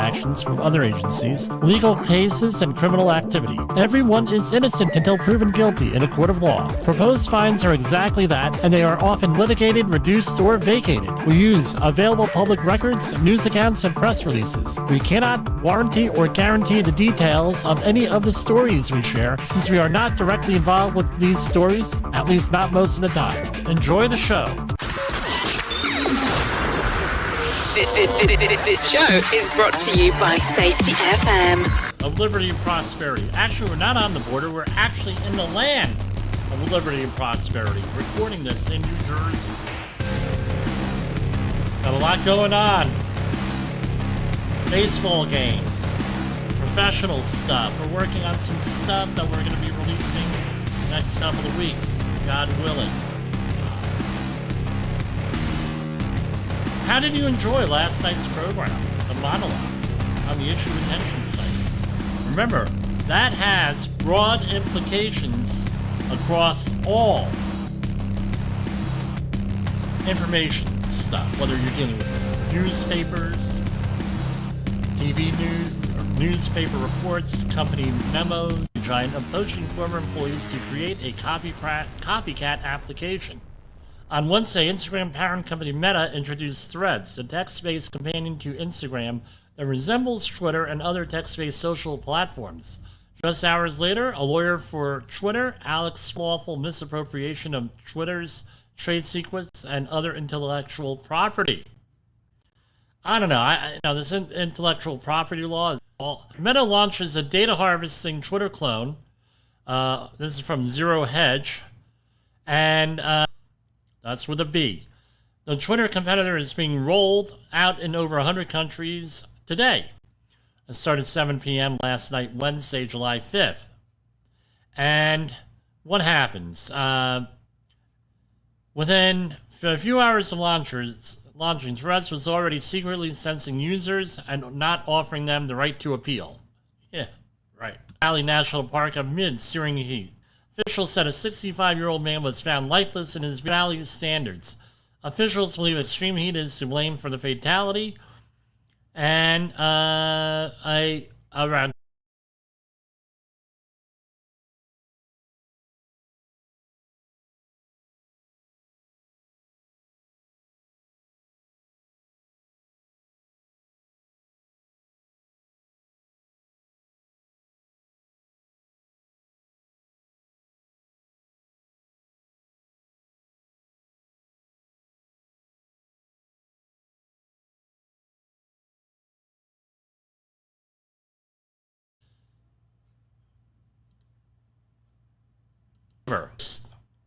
actions from other agencies, legal cases, and criminal activity. Everyone is innocent until proven guilty in a court of law. Proposed fines are exactly that, and they are often litigated, reduced, or vacated. We use available public records, news accounts, and press releases. We cannot warranty or guarantee the details of any of the stories we share, since we are not directly involved with these stories, at least not most of the time. Enjoy the show. This show is brought to you by Safety FM. Of liberty and prosperity. Actually, we're not on the border. We're actually in the land of liberty and prosperity. Recording this in New Jersey. Got a lot going on. Baseball games. Professional stuff. We're working on some stuff that we're going to be releasing next couple of weeks, God willing. How did you enjoy last night's program, the monologue, on the issue retention site? Remember, that has broad implications across all information stuff, whether you're dealing with newspapers, TV news, newspaper reports, company memos, giant of poaching former employees to create a copycat application. On Wednesday, Instagram parent company Meta introduced Threads, a text-based companion to Instagram that resembles Twitter and other text-based social platforms. Just hours later, a lawyer for Twitter, Alex, lawful misappropriation of Twitter's trade secrets and other intellectual property. I don't know. This intellectual property law is all. Meta launches a data harvesting Twitter clone. This is from Zero Hedge, and that's with a B. The Twitter competitor is being rolled out in over 100 countries today. It started 7 p.m. last night, Wednesday, July 5th. And what happens? Within a few hours of launching, Threads was already secretly censoring users and not offering them the right to appeal. Yeah, right. Valley National Park amid searing heat. Officials said a 65-year-old man was found lifeless in his valley's standards. Officials believe extreme heat is to blame for the fatality, and around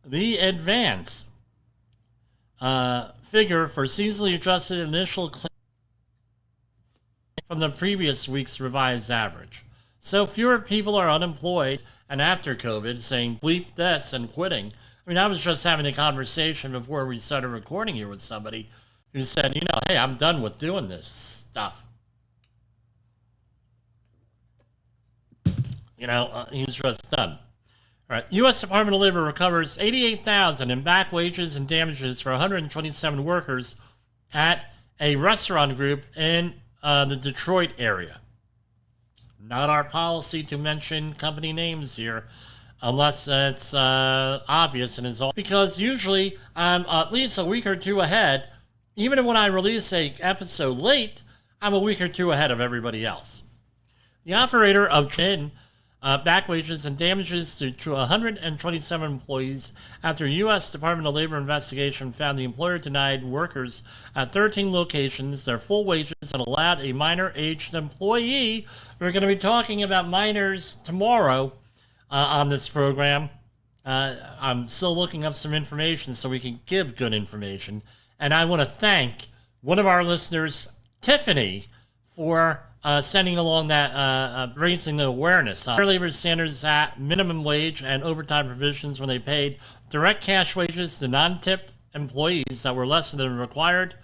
the advance figure for seasonally adjusted initial claim from the previous week's revised average. So fewer people are unemployed and after COVID saying bleep this and quitting. I mean, I was just having a conversation before we started recording here with somebody who said, hey, I'm done with doing this stuff. He's just done. All right, U.S. Department of Labor recovers $88,000 in back wages and damages for 127 workers at a restaurant group in the Detroit area. Not our policy to mention company names here, unless it's obvious and it's all. Because usually I'm at least a week or two ahead. Even when I release a episode late, I'm a week or two ahead of everybody else. The operator of Chin back wages and damages to 127 employees after U.S. Department of Labor investigation found the employer denied workers at 13 locations their full wages and allowed a minor-aged employee. We're going to be talking about minors tomorrow on this program. I'm still looking up some information so we can give good information. And I want to thank one of our listeners, Tiffany, for sending along that, raising the awareness. Fair Labor Standards Act, minimum wage, and overtime provisions when they paid direct cash wages to non-tipped employees that were less than the required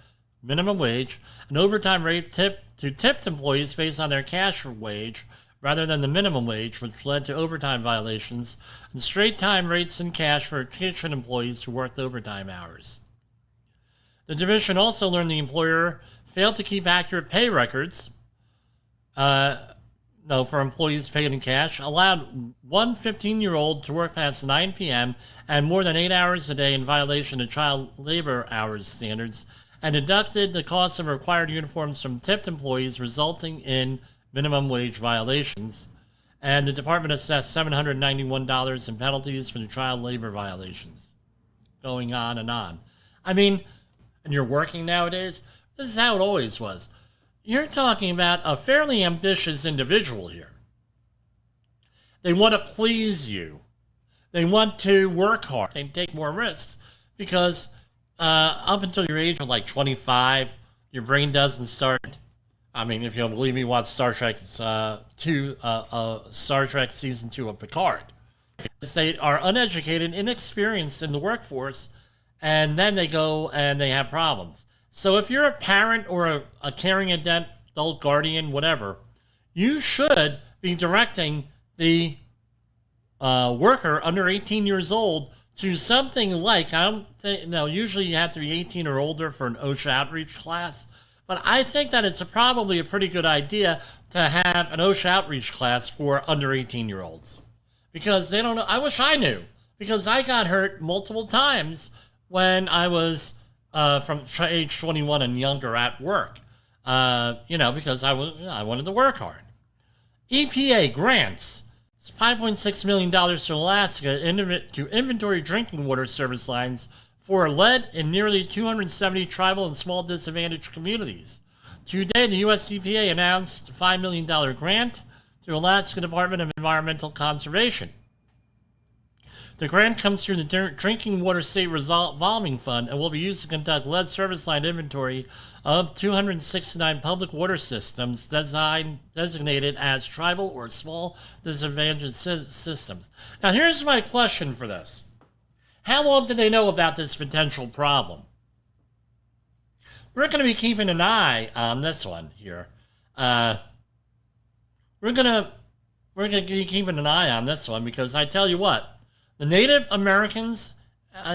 minimum wage, an overtime rate to tipped employees based on their cash wage rather than the minimum wage, which led to overtime violations, and straight time rates in cash for kitchen employees who worked overtime hours. The division also learned the employer failed to keep accurate pay records no, for employees paid in cash, allowed one 15-year-old to work past 9 p.m. and more than 8 hours a day in violation of child labor hours standards, and deducted the cost of required uniforms from tipped employees, resulting in minimum wage violations. And the department assessed $791 in penalties for the child labor violations. Going on and on. I mean, and you're working nowadays, this is how it always was. You're talking about a fairly ambitious individual here. They want to please you. They want to work hard and take more risks because up until your age of like 25, your brain doesn't start. I mean, if you don't believe me, watch Star Trek Star Trek Season 2 of Picard. They are uneducated, inexperienced in the workforce, and then they go and they have problems. So if you're a parent or a caring adult, guardian, whatever, you should be directing the worker under 18 years old to something like, I don't think, no, usually you have to be 18 or older for an OSHA outreach class, but I think that it's probably a pretty good idea to have an OSHA outreach class for under 18-year-olds. Because they don't know, I wish I knew, because I got hurt multiple times when I was from age 21 and younger at work, because I wanted to work hard. EPA grants $5.6 million to Alaska to inventory drinking water service lines for lead in nearly 270 tribal and small disadvantaged communities. Today, the U.S. EPA announced a $5 million grant to Alaska Department of Environmental Conservation. The grant comes through the Drinking Water State Revolving Fund and will be used to conduct lead service line inventory of 269 public water systems designated as tribal or small disadvantaged systems. Now, here's my question for this. How long do they know about this potential problem? We're going to be keeping an eye on this one here. We're going to be keeping an eye on this one because I tell you what, the Native Americans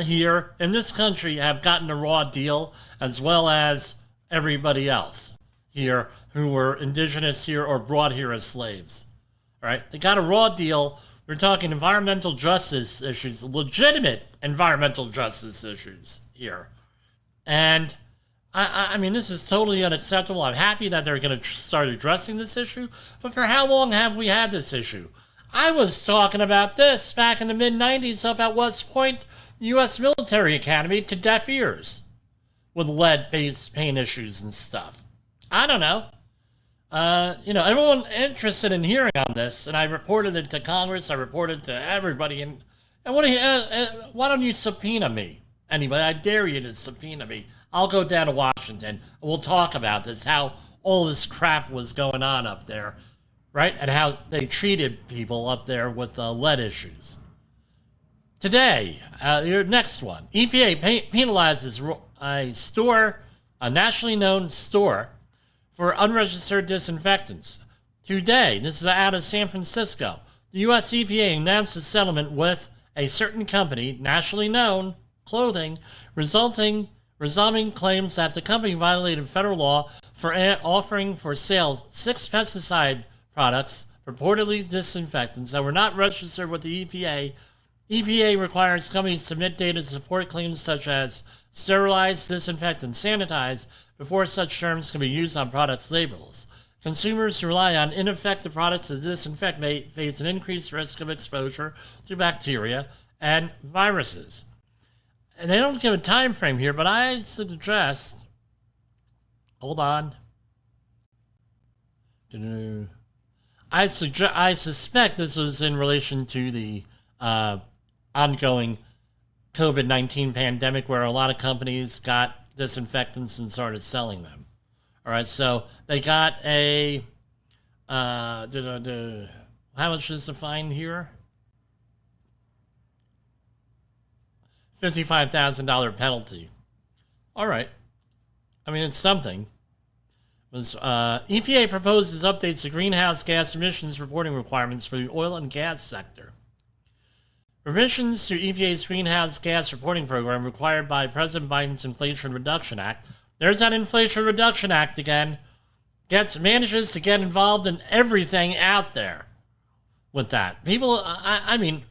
here in this country have gotten a raw deal, as well as everybody else here who were indigenous here or brought here as slaves. All right, they got a raw deal. We're talking environmental justice issues, legitimate environmental justice issues here. And I mean, this is totally unacceptable. I'm happy that they're going to start addressing this issue. But for how long have we had this issue? I was talking about this back in the mid-90s up at West Point, U.S. Military Academy, to deaf ears with lead-based paint issues and stuff. I don't know. Everyone interested in hearing on this, and I reported it to Congress, I reported it to everybody, and why don't you subpoena me? Anybody, I dare you to subpoena me. I'll go down to Washington, and we'll talk about this, how all this crap was going on up there, right? And how they treated people up there with lead issues. Today, your next one. EPA penalizes a nationally known store for unregistered disinfectants. Today, this is out of San Francisco, the U.S. EPA announced a settlement with a certain company, nationally known clothing, resolving claims that the company violated federal law for offering for sale 6 pesticide products, purportedly disinfectants, that were not registered with the EPA. EPA requires companies to submit data to support claims such as sterilize, disinfect, and sanitize before such terms can be used on products' labels. Consumers who rely on ineffective products to disinfect may face an increased risk of exposure to bacteria and viruses. And they don't give a time frame here, but I suggest, hold on. I suspect this was in relation to the ongoing COVID-19 pandemic, where a lot of companies got disinfectants and started selling them. All right, so they got a how much is the fine here? $55,000 penalty. All right, I mean, it's something. EPA proposes updates to greenhouse gas emissions reporting requirements for the oil and gas sector. Revisions to EPA's greenhouse gas reporting program required by President Biden's Inflation Reduction Act. There's that Inflation Reduction Act again. manages to get involved in everything out there with that. People, I mean,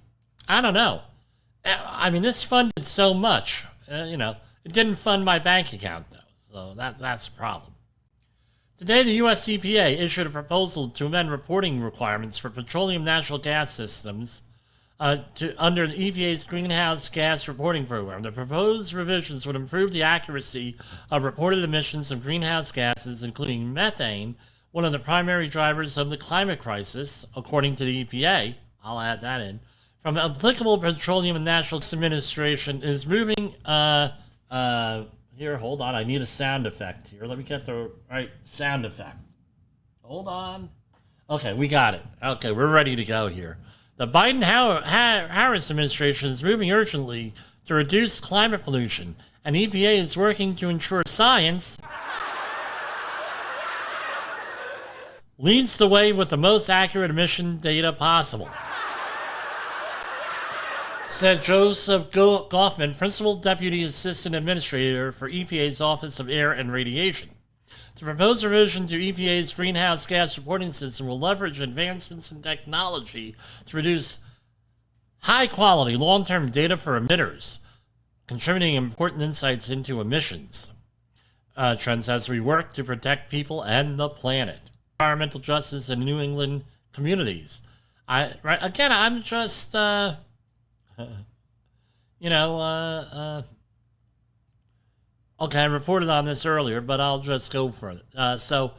I don't know. I mean, this funded so much. It didn't fund my bank account, though. So that's a problem. Today, the U.S. EPA issued a proposal to amend reporting requirements for petroleum natural gas systems under the EPA's greenhouse gas reporting program. The proposed revisions would improve the accuracy of reported emissions of greenhouse gases, including methane, one of the primary drivers of the climate crisis, according to the EPA. I'll add that in. From applicable Petroleum and Natural Gas Administration is moving. Here, hold on. I need a sound effect here. Let me get the right sound effect. Hold on. Okay, we got it. Okay, we're ready to go here. The Biden-Harris administration is moving urgently to reduce climate pollution, and EPA is working to ensure science leads the way with the most accurate emission data possible, said Joseph Goffman, Principal Deputy Assistant Administrator for EPA's Office of Air and Radiation. The proposed revision to EPA's greenhouse gas reporting system will leverage advancements in technology to produce high-quality, long-term data for emitters, contributing important insights into emissions trends as we work to protect people and the planet. Environmental justice in New England communities. I'm just... Okay, I reported on this earlier, but I'll just go for it. The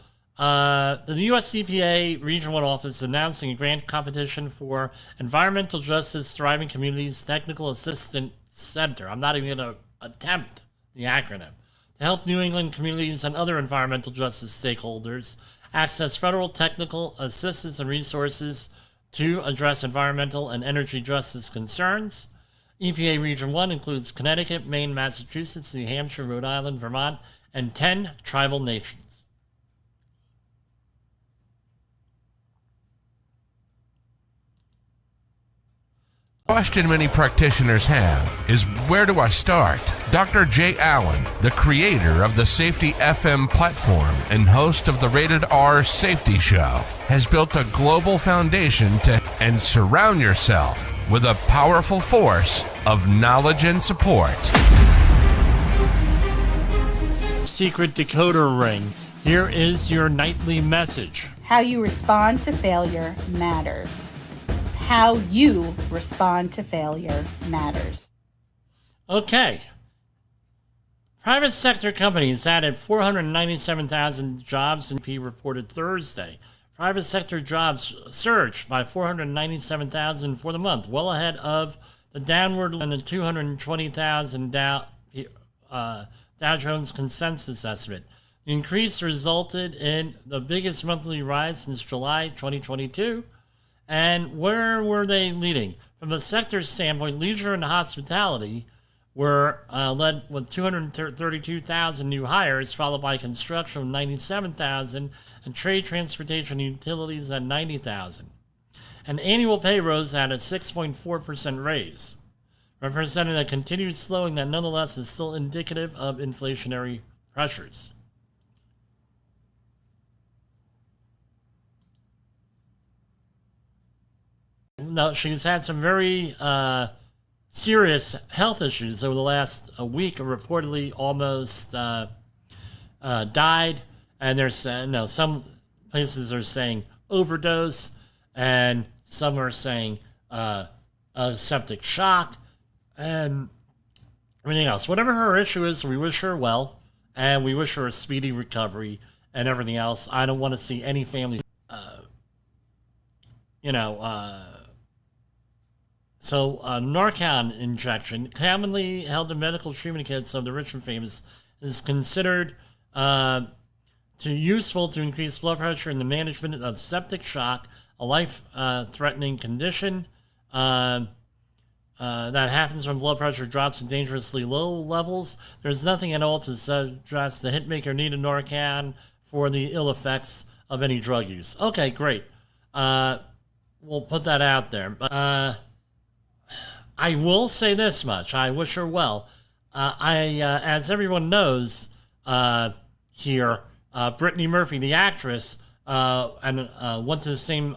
U.S. EPA Region 1 Office is announcing a grant competition for Environmental Justice Thriving Communities Technical Assistance Center. I'm not even going to attempt the acronym. To help New England communities and other environmental justice stakeholders access federal technical assistance and resources to address environmental and energy justice concerns. EPA Region 1 includes Connecticut, Maine, Massachusetts, New Hampshire, Rhode Island, Vermont, and 10 tribal nations. The question many practitioners have is, where do I start? Dr. Jay Allen, the creator of the Safety FM platform and host of the Rated R Safety Show, has built a global foundation and surround yourself with a powerful force of knowledge and support. Secret decoder ring. Here is your nightly message. How you respond to failure matters. How you respond to failure matters. Okay. Private sector companies added 497,000 jobs, EP reported Thursday. Private sector jobs surged by 497,000 for the month, well ahead of the downward and the 220,000 Dow Jones consensus estimate. The increase resulted in the biggest monthly rise since July 2022. And where were they leading? From a sector standpoint, leisure and hospitality were led with 232,000 new hires, followed by construction of 97,000 and trade, transportation, and utilities at 90,000. And annual pay rose at a 6.4% raise, representing a continued slowing that nonetheless is still indicative of inflationary pressures. Now, she's had some very serious health issues over the last week, reportedly almost died. And there's some places are saying overdose, and some are saying a septic shock, and everything else. Whatever her issue is, we wish her well, and we wish her a speedy recovery and everything else. I don't want to see any family, So, Narcan injection, commonly held in medical treatment kits of the rich and famous, is considered useful to increase blood pressure in the management of septic shock, a life-threatening condition that happens when blood pressure drops to dangerously low levels. There's nothing at all to suggest the hitmaker needed Narcan for the ill effects of any drug use. Okay, great. We'll put that out there. But I will say this much. I wish her well. As everyone knows here, Brittany Murphy, the actress, and went to the same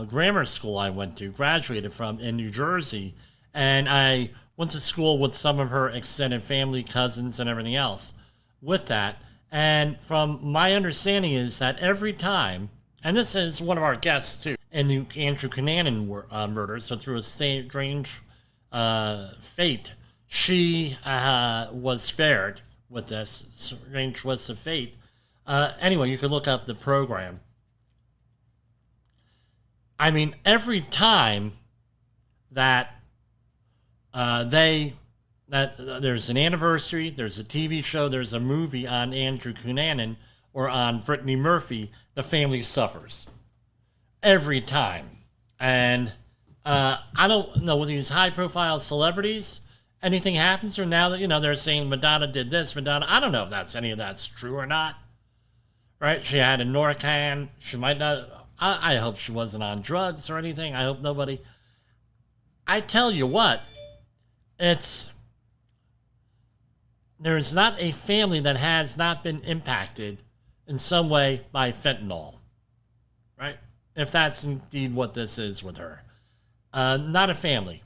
grammar school I went to, graduated from in New Jersey, and I went to school with some of her extended family, cousins, and everything else with that. And from my understanding is that every time, and this is one of our guests too, in the Andrew Cunanan murder, so through a strange fate, she was spared with this strange twist of fate. Anyway, you could look up the program. I mean, every time that there's an anniversary, there's a TV show, there's a movie on Andrew Cunanan or on Brittany Murphy, the family suffers. Every time. And I don't know, with these high-profile celebrities, anything happens, or now that, they're saying Madonna did this, Madonna, I don't know if any of that's true or not. Right? She had a Norcan. She might not, I hope she wasn't on drugs or anything. I hope nobody. I tell you what, there's not a family that has not been impacted in some way by fentanyl, right? If that's indeed what this is with her. Not a family,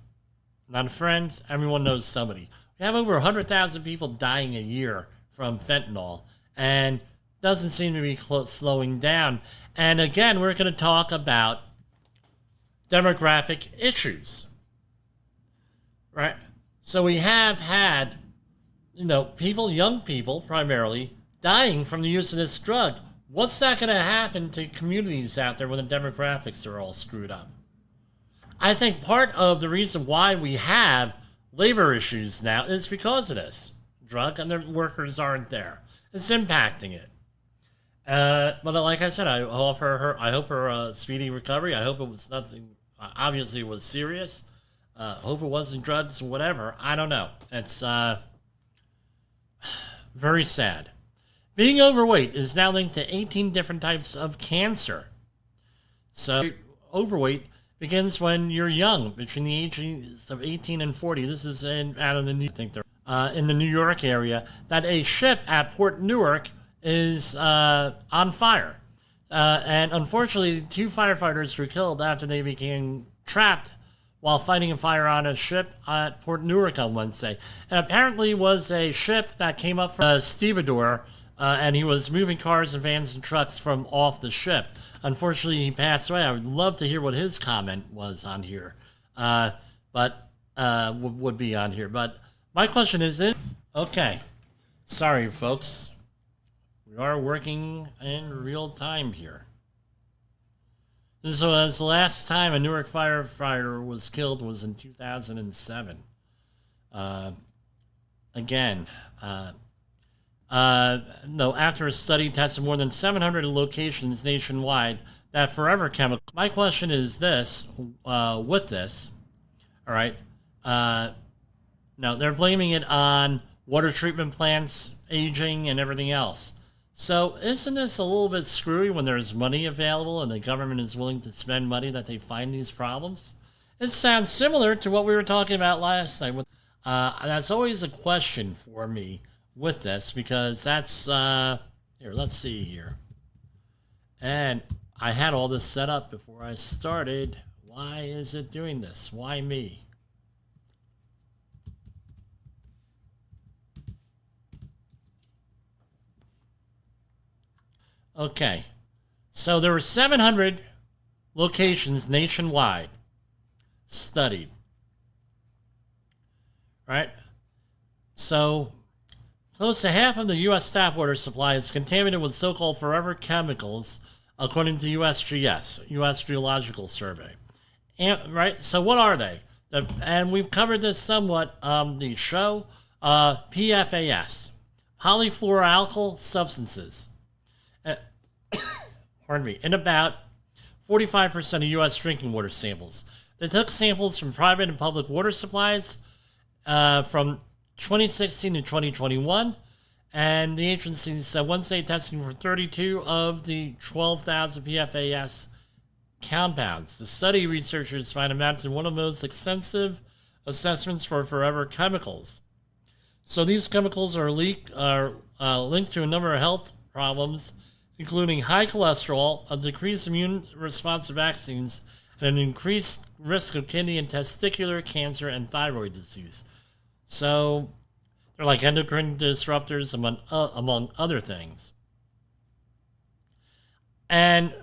not a friend. Everyone knows somebody. We have over 100,000 people dying a year from fentanyl, and doesn't seem to be slowing down. And again, we're going to talk about demographic issues, right? So we have had, people, young people primarily, dying from the use of this drug. What's that going to happen to communities out there when the demographics are all screwed up? I think part of the reason why we have labor issues now is because of this drug, and the workers aren't there. It's impacting it. But like I said, I hope for a speedy recovery. I hope it was nothing. Obviously, it was serious. Hope it wasn't drugs or whatever. I don't know. It's very sad. Being overweight is now linked to 18 different types of cancer. So overweight begins when you're young, between the ages of 18 and 40. This is in the New York area. That a ship at Port Newark is on fire. And unfortunately, 2 firefighters were killed after they became trapped while fighting a fire on a ship at Port Newark on Wednesday. And apparently was a ship that came up from a stevedore, and he was moving cars and vans and trucks from off the ship. Unfortunately, he passed away. I would love to hear what his comment was on here, but would be on here. But my question is, okay, sorry, folks. We are working in real time here. This was the last time a Newark firefighter was killed was in 2007. After a study tested more than 700 locations nationwide, that Forever Chemical. My question is this, with this, all right, now they're blaming it on water treatment plants, aging, and everything else. So isn't this a little bit screwy when there's money available and the government is willing to spend money that they find these problems? It sounds similar to what we were talking about last night. That's always a question for me with this, because that's, here, let's see here. And I had all this set up before I started. Why is it doing this? Why me? Okay, so there were 700 locations nationwide studied, right? So close to half of the U.S. tap water supply is contaminated with so-called forever chemicals, according to USGS, U.S. Geological Survey. And, right, so what are they? And we've covered this somewhat on the show. PFAS, polyfluoroalkyl substances. Pardon me, in about 45% of U.S. drinking water samples. They took samples from private and public water supplies from 2016 to 2021, and the agency said Wednesday testing for 32 of the 12,000 PFAS compounds. The study researchers find amounted to one of the most extensive assessments for forever chemicals. So these chemicals are linked to a number of health problems, including high cholesterol, a decreased immune response to vaccines, and an increased risk of kidney and testicular cancer and thyroid disease. So they're like endocrine disruptors, among other things. And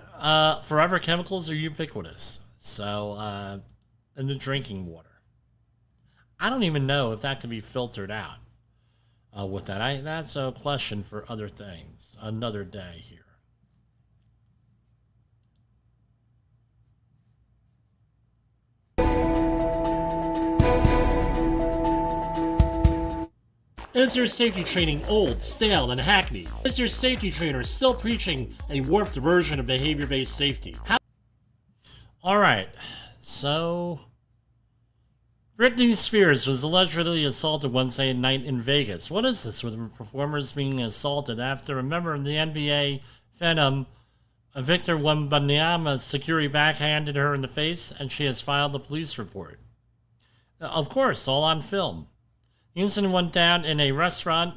forever chemicals are ubiquitous. So, in the drinking water. I don't even know if that can be filtered out with that. That's a question for other things, another day here. Is your safety training old, stale, and hackneyed? Is your safety trainer still preaching a warped version of behavior-based safety? Alright, so Britney Spears was allegedly assaulted Wednesday night in Vegas. What is this with performers being assaulted after a member of the NBA Phenom, Victor Wembanyama's security backhanded her in the face, and she has filed a police report? Of course, all on film. The incident went down in a restaurant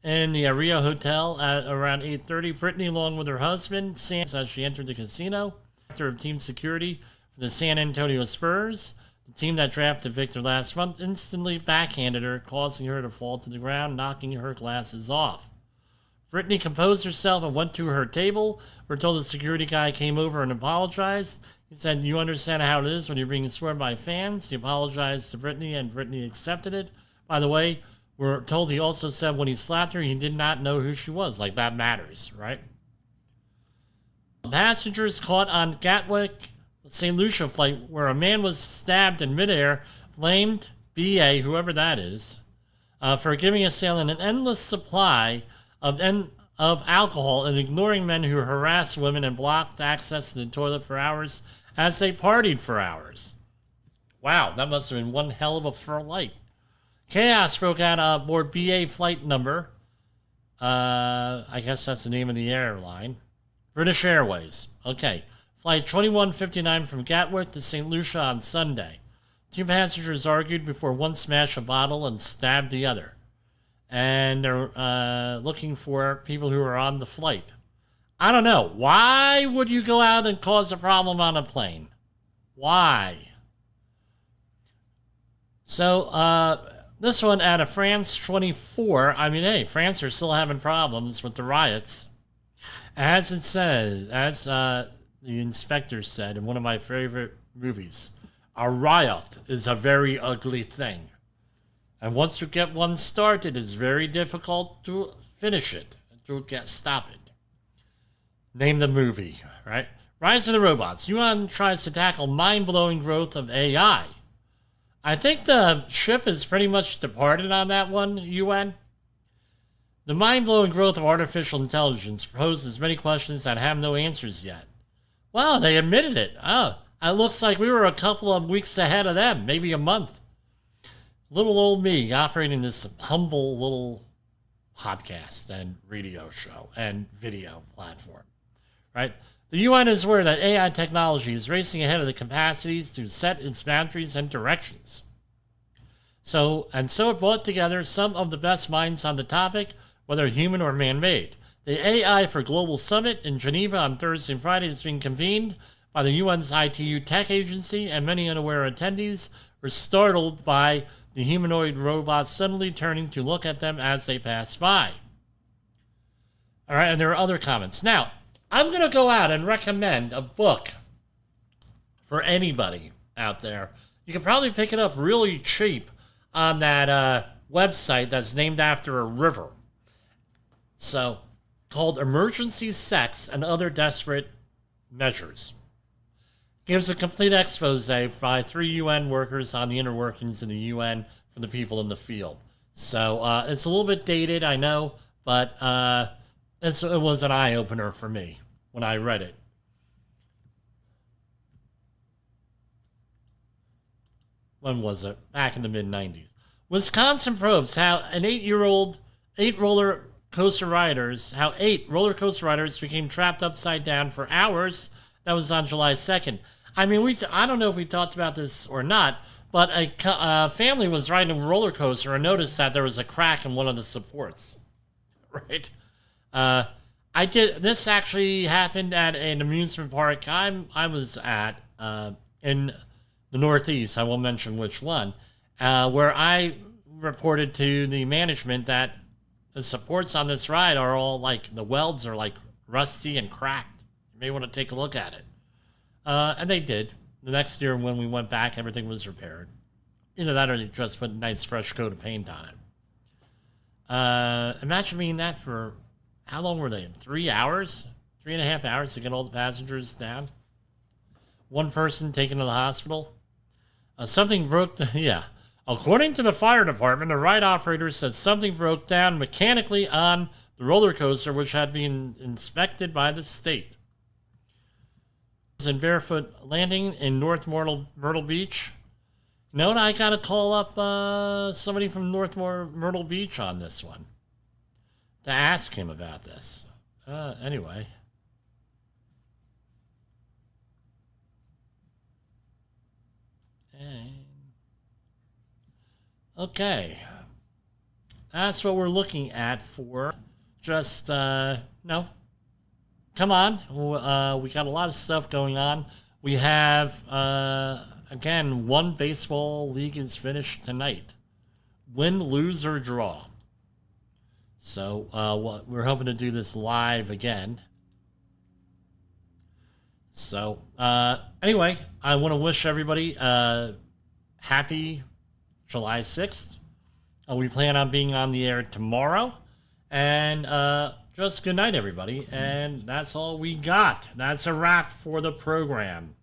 in the Rio Hotel at around 8:30. Britney, along with her husband, Sam, as she entered the casino, director of team security for the San Antonio Spurs, the team that drafted Victor last month, instantly backhanded her, causing her to fall to the ground, knocking her glasses off. Britney composed herself and went to her table. We're told the security guy came over and apologized. He said, "You understand how it is when you're being swarmed by fans." He apologized to Britney, and Britney accepted it. By the way, we're told he also said when he slapped her, he did not know who she was. Like, that matters, right? Passengers caught on Gatwick St. Lucia flight where a man was stabbed in midair blamed BA, whoever that is, for giving assailant an endless supply of alcohol and ignoring men who harassed women and blocked access to the toilet for hours as they partied for hours. Wow, that must have been one hell of a flight. Chaos broke out aboard BA flight number. I guess that's the name of the airline. British Airways. Okay. Flight 2159 from Gatwick to St. Lucia on Sunday. Two passengers argued before one smashed a bottle and stabbed the other. And they're looking for people who are on the flight. I don't know. Why would you go out and cause a problem on a plane? Why? So, this one out of France 24. I mean, hey, France are still having problems with the riots. As it says, as the inspector said in one of my favorite movies, a riot is a very ugly thing. And once you get one started, it's very difficult to finish it, to stop it. Name the movie, right? Rise of the Robots. UN tries to tackle mind-blowing growth of AI. I think the ship is pretty much departed on that one, UN. The mind-blowing growth of artificial intelligence poses many questions that have no answers yet. Well, they admitted it. Oh, it looks like we were a couple of weeks ahead of them, maybe a month. Little old me operating this humble little podcast and radio show and video platform, right? The UN is aware that AI technology is racing ahead of the capacities to set its boundaries and directions. So it brought together some of the best minds on the topic, whether human or man-made. The AI for Global Summit in Geneva on Thursday and Friday is being convened by the UN's ITU Tech Agency, and many unaware attendees were startled by the humanoid robots suddenly turning to look at them as they pass by. All right, and there are other comments. Now, I'm going to go out and recommend a book for anybody out there. You can probably pick it up really cheap on that website that's named after a river. So, called Emergency Sex and Other Desperate Measures. Gives a complete expose by 3 UN workers on the inner workings of the UN for the people in the field. So, it's a little bit dated, I know, but it was an eye-opener for me when I read it. When was it? Back in the mid-90s. Wisconsin probes how eight roller coaster riders became trapped upside down for hours. That was on July 2nd. I mean, I don't know if we talked about this or not, but a family was riding a roller coaster and noticed that there was a crack in one of the supports. Right? I did. This actually happened at an amusement park I was at in the Northeast. I won't mention which one, where I reported to the management that the supports on this ride are all like, the welds are like rusty and cracked. You may want to take a look at it. And they did. The next year when we went back, everything was repaired. Either that or they just put a nice fresh coat of paint on it. Imagine being that for, how long were they? 3 hours? 3.5 hours to get all the passengers down? One person taken to the hospital? Something broke, yeah. According to the fire department, the ride operator said something broke down mechanically on the roller coaster, which had been inspected by the state. In Barefoot Landing in North Myrtle Beach. No, I gotta call up somebody from North Myrtle Beach on this one to ask him about this. Anyway. Okay. That's what we're looking at for just, no. Come on. We got a lot of stuff going on. We have, again, one baseball league is finished tonight. Win, lose, or draw. So we're hoping to do this live again. So anyway, I want to wish everybody happy July 6th. We plan on being on the air tomorrow. And just good night, everybody. And that's all we got. That's a wrap for the program.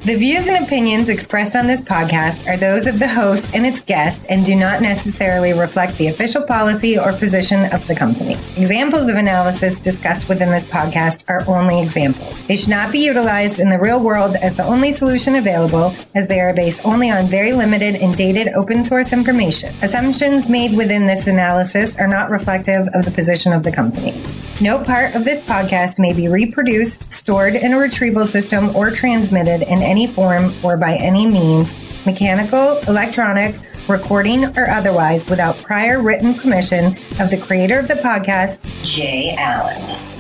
The views and opinions expressed on this podcast are those of the host and its guest and do not necessarily reflect the official policy or position of the company. Examples of analysis discussed within this podcast are only examples. They should not be utilized in the real world as the only solution available, as they are based only on very limited and dated open source information. Assumptions made within this analysis are not reflective of the position of the company. No part of this podcast may be reproduced, stored in a retrieval system, or transmitted in any form or by any means, mechanical, electronic, recording, or otherwise, without prior written permission of the creator of the podcast, Jay Allen.